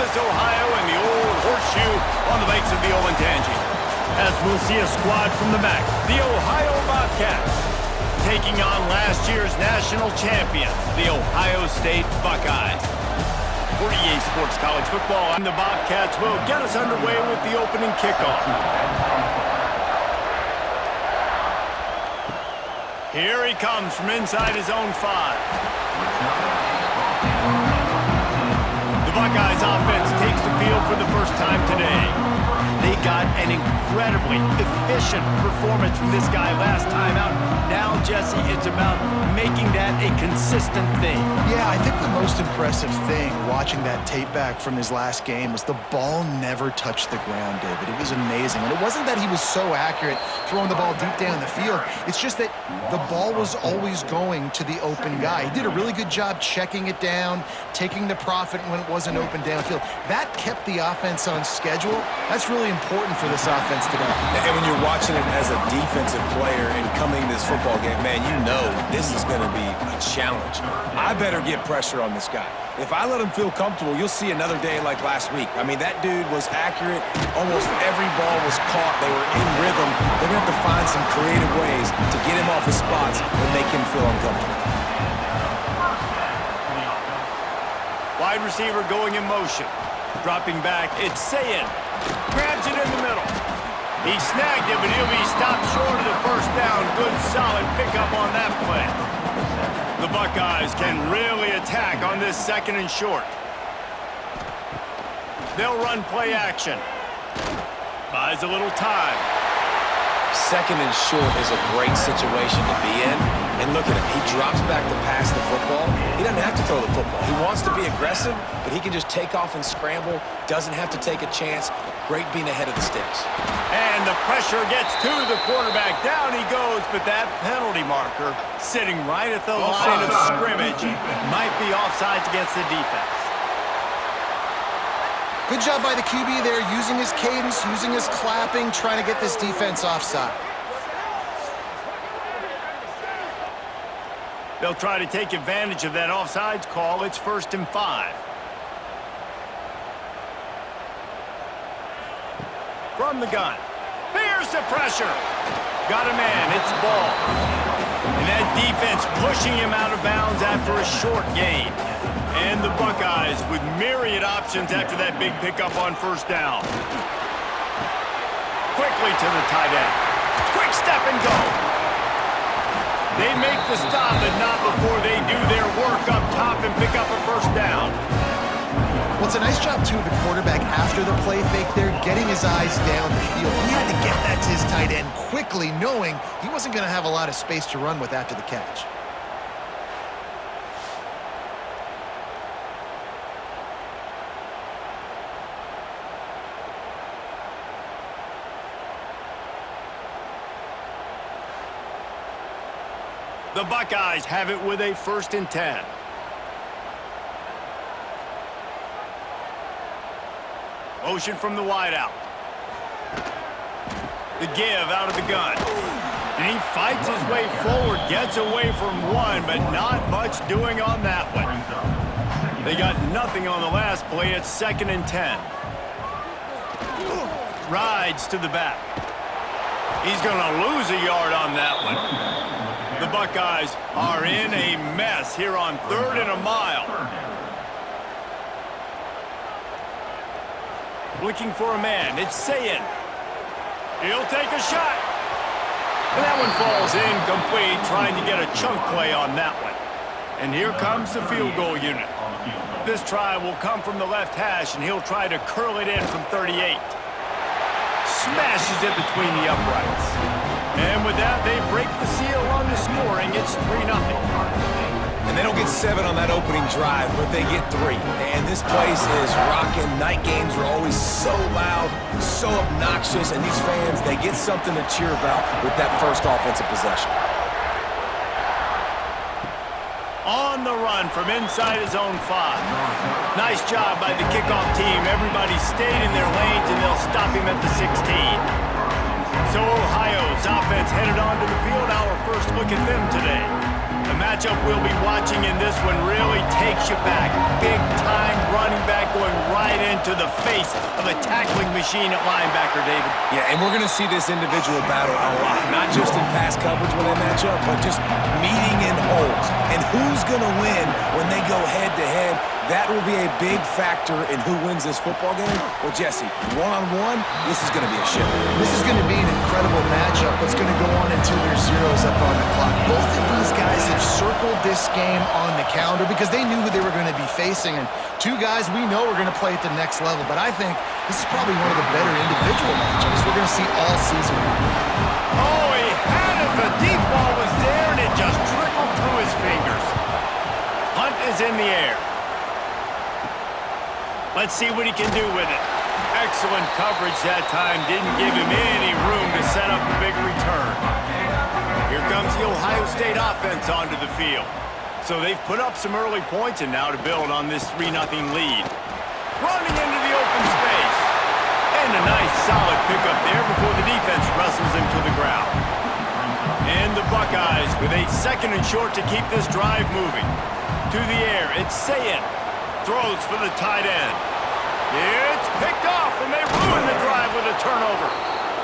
Columbus, Ohio, and the old horseshoe on the banks of the Olentangy. As we'll see a squad from the MAC, the Ohio Bobcats, taking on last year's national champions, the Ohio State Buckeyes. For EA Sports College Football, and the Bobcats will get us underway with the opening kickoff. Here he comes from inside his own 5. The Buckeyes offense takes the field for the first time today. They got an incredibly efficient performance from this guy last time out. Now, Jesse, it's about making that a consistent thing. Yeah, I think the most impressive thing watching that tape back from his last game was the ball never touched the ground, David. It was amazing. And it wasn't that he was so accurate throwing the ball deep down the field. It's just that the ball was always going to the open guy. He did a really good job checking it down, taking the profit when it wasn't open downfield. That kept the offense on schedule. That's really important for this offense today. And when you're watching it as a defensive player and coming to this football game, man, you know this is going to be a challenge. I better get pressure on this guy. If I let him feel comfortable, you'll see another day like last week. I mean, that dude was accurate. Almost every ball was caught. They were in rhythm. They're going to have to find some creative ways to get him off his spots and make him feel uncomfortable. Wide receiver going in motion. Dropping back, it's Sayin. Grabs it in the middle. He snagged it, but he'll be stopped short of the first down. Good, solid pickup on that play. The Buckeyes can really attack on this 2nd and short. They'll run play action. Buys a little time. 2nd and short is a great situation to be in. And look at him. He drops back to pass the football. He doesn't have to throw the football. He wants to be aggressive, but he can just take off and scramble. Doesn't have to take a chance. Great being ahead of the sticks. And the pressure gets to the quarterback. Down he goes, but that penalty marker sitting right at the line of scrimmage might be offsides against the defense. Good job by the QB there, using his cadence, using his clapping, trying to get this defense offside. They'll try to take advantage of that offsides call. It's 1st and 5. From the gun. Here's the pressure. Got a man. It's ball. And that defense pushing him out of bounds after a short gain. And the Buckeyes with myriad options after that big pickup on 1st down. Quickly to the tight end. Quick step and go. They make the stop, but not before they do their work up top and pick up a 1st down. Well, it's a nice job, too, of the quarterback after the play fake there, getting his eyes down the field. He had to get that to his tight end quickly, knowing he wasn't going to have a lot of space to run with after the catch. The Buckeyes have it with a 1st and 10. Motion from the wideout. The give out of the gun. And he fights his way forward, gets away from one, but not much doing on that one. They got nothing on the last play. It's 2nd and 10. Rides to the back. He's going to lose a yard on that one. The Buckeyes are in a mess here on 3rd and a mile. Looking for a man. It's Sayin. He'll take a shot. And that one falls incomplete, trying to get a chunk play on that one. And here comes the field goal unit. This try will come from the left hash, and he'll try to curl it in from 38. Smashes it between the uprights. And with that, they break the seal on the scoring. It's 3-0. And they don't get 7 on that opening drive, but they get 3. And this place is rocking. Night games are always so loud, so obnoxious, and these fans, they get something to cheer about with that first offensive possession. On the run from inside his own 5. Nice job by the kickoff team. Everybody stayed in their lanes, and they'll stop him at the 16. So Ohio's offense headed onto the field. Our first look at them today. A match matchup we'll be watching in this one really takes you back. Big-time running back going right into the face of a tackling machine at linebacker, David. Yeah, and we're going to see this individual battle a lot, not just in pass coverage when they match up, but just meeting in holes. And who's going to win when they go head-to-head? That will be a big factor in who wins this football game. Well, Jesse, one-on-one, this is going to be a show. This is going to be an incredible matchup that's going to go on until there's zeros up on the clock. Both of these guys have circled this game on the calendar because they knew who they were going to be facing. And two guys we know are going to play at the next level. But I think this is probably one of the better individual matchups we're going to see all season. Oh, he had it. The deep ball was there, and it just trickled through his fingers. Hunt is in the air. Let's see what he can do with it. Excellent coverage that time. Didn't give him any room to set up a big return. Here comes the Ohio State offense onto the field. So they've put up some early points and now to build on this 3-0 lead. Running into the open space. And a nice solid pickup there before the defense wrestles him to the ground. And the Buckeyes with a 2nd and short to keep this drive moving. To the air, it's Sayin. Throws for the tight end. It's picked off, and they ruin the drive with a turnover.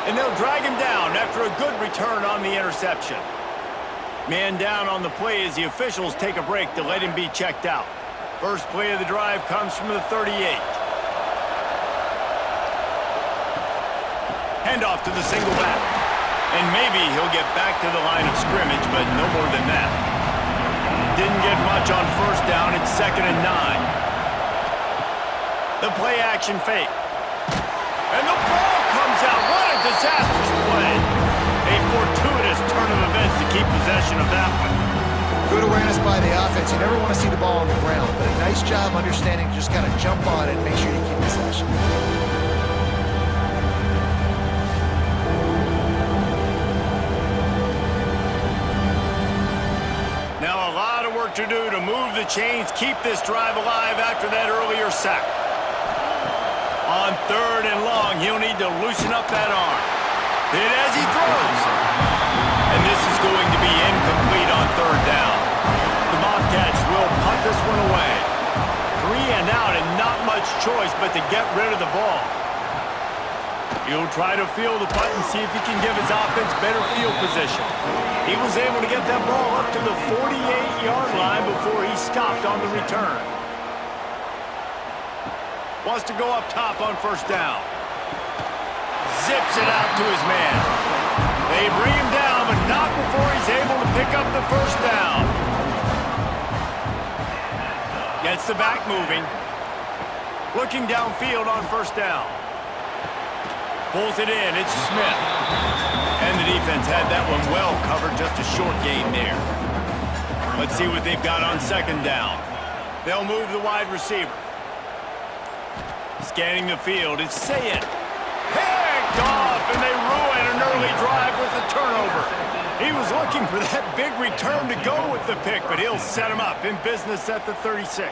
And they'll drag him down after a good return on the interception. Man down on the play as the officials take a break to let him be checked out. First play of the drive comes from the 38. Handoff to the single back. And maybe he'll get back to the line of scrimmage, but no more than that. Didn't get much on first down. It's 2nd and 9. The play-action fake. And the ball comes out. What a disastrous play. A fortuitous turn of events to keep possession of that one. Good awareness by the offense. You never want to see the ball on the ground, but a nice job understanding to just kind of jump on it and make sure you keep possession. Now a lot of work to do to move the chains, keep this drive alive after that earlier sack. On 3rd and long, he'll need to loosen up that arm. Hit as he throws. And this is going to be incomplete on 3rd down. The Bobcats will punt this one away. 3 and out and not much choice but to get rid of the ball. He'll try to field the punt and see if he can give his offense better field position. He was able to get that ball up to the 48-yard line before he stopped on the return. Wants to go up top on 1st down. Zips it out to his man. They bring him down, but not before he's able to pick up the 1st down. Gets the back moving. Looking downfield on 1st down. Pulls it in. It's Smith. And the defense had that one well covered. Just a short gain there. Let's see what they've got on 2nd down. They'll move the wide receiver. Scanning the field, it's Sayin. Picked off, and they ruin an early drive with a turnover. He was looking for that big return to go with the pick, but he'll set him up in business at the 36.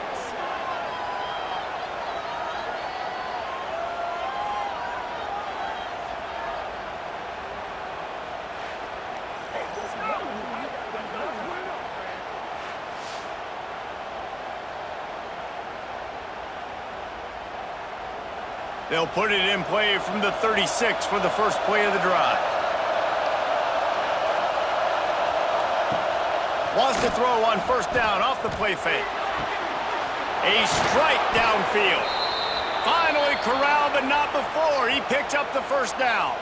They'll put it in play from the 36 for the first play of the drive. Wants to throw on 1st down off the play fake. A strike downfield. Finally corralled, but not before. He picks up the 1st down.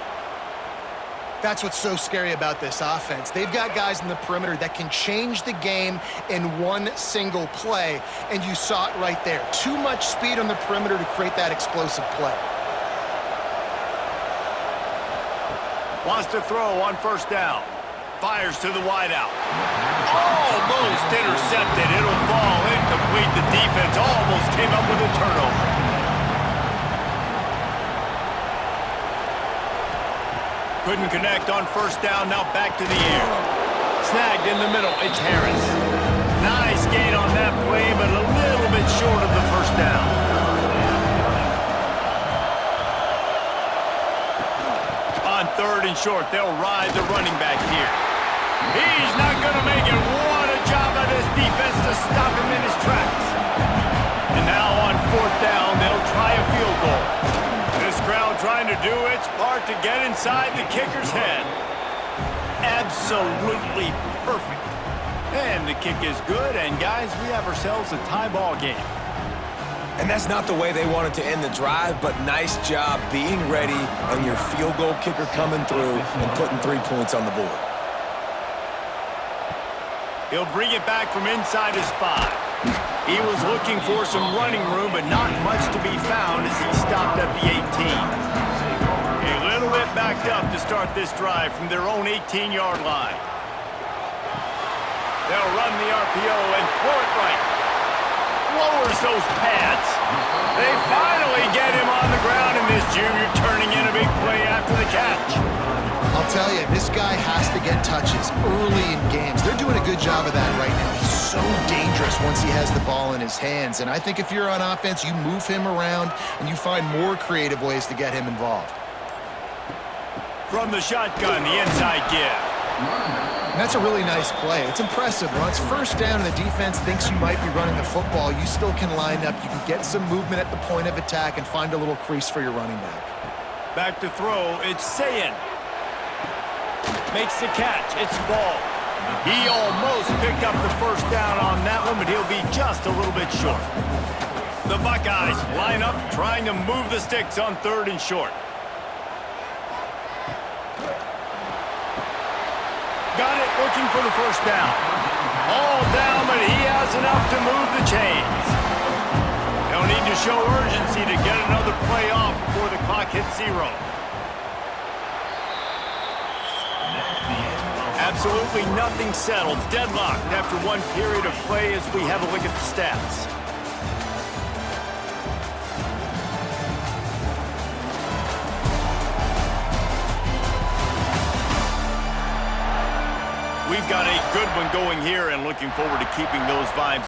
That's what's so scary about this offense. They've got guys in the perimeter that can change the game in one single play, and you saw it right there. Too much speed on the perimeter to create that explosive play. Wants to throw on 1st down. Fires to the wideout. Almost intercepted. It'll fall incomplete. The defense almost came up with a turnover. Couldn't connect on 1st down, now back to the air. Snagged in the middle, it's Harris. Nice gain on that play, but a little bit short of the 1st down. On 3rd and short, they'll ride the running back here. He's not going to make it. What a job by the stop him in his tracks. And now on 4th down, they'll try a field goal. This crowd trying to do its part to get inside the kicker's head. Absolutely perfect. And the kick is good, and guys, we have ourselves a tie ball game. And that's not the way they wanted to end the drive, but nice job being ready and your field goal kicker coming through and putting 3 points on the board. He'll bring it back from inside his 5. He was looking for some running room, but not much to be found as he stopped at the 18. A little bit backed up to start this drive from their own 18-yard line. They'll run the RPO and throw it right. Lowers those pads. They finally get him on the ground, and this junior turning in a big play after the catch. I'll tell you, this guy has to get touches early in games. They're doing a good job of that right now. He's so dangerous once he has the ball in his hands. And I think if you're on offense, you move him around and you find more creative ways to get him involved. From the shotgun, the inside give. And that's a really nice play. It's impressive. When it's 1st down and the defense thinks you might be running the football, you still can line up. You can get some movement at the point of attack and find a little crease for your running back. Back to throw, it's Sayin. Makes the catch, it's Ball. He almost picked up the 1st down on that one, but he'll be just a little bit short. The Buckeyes line up, trying to move the sticks on 3rd and short. Got it, looking for the 1st down. All down, but he has enough to move the chains. They'll need to show urgency to get another play off before the clock hits 0. Absolutely nothing settled. Deadlocked after one period of play as we have a look at the stats. We've got a good one going here and looking forward to keeping those vibes